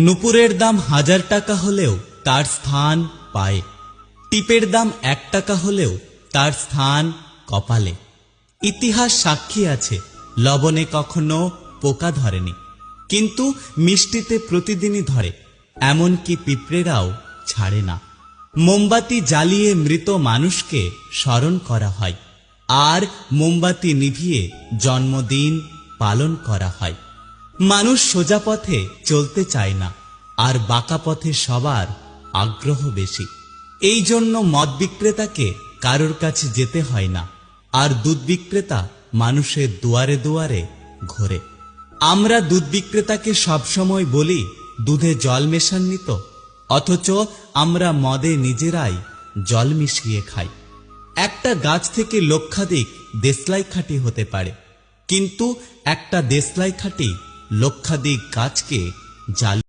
নুপুরের দাম 1000 টাকা হলেও তার স্থান পায়ে, টিপের দাম 1 টাকা হলেও তার স্থান কপালে। ইতিহাস সাক্ষী আছে, লবণে কখনো পোকা ধরেনি, কিন্তু মিষ্টিতে প্রতিদিনই ধরে, এমনকি পিঁপড়েরাও ছাড়ে না। মোমবাতি জ্বালিয়ে মৃত মানুষকে স্মরণ করা হয়, আর মোমবাতি নিভিয়ে জন্মদিন পালন করা হয়। মানুষ সোজা পথে চলতে চায় না, আর বাঁকা পথে সবার আগ্রহ বেশি। এই জন্য মদ বিক্রেতাকে কারোর কাছে যেতে হয় না, আর দুধ বিক্রেতা মানুষের দুয়ারে দুয়ারে ঘোরে। আমরা দুধ বিক্রেতাকে সবসময় বলি দুধে জল মেশাননি তো, অথচ আমরা মদে নিজেরাই জল মিশিয়ে খাই। একটা গাছ থেকে লক্ষাধিক দেশলাই খাঁটি হতে পারে, কিন্তু একটা দেশলাই খাঁটি লক্ষাধিক গাছকে জ্বালিয়ে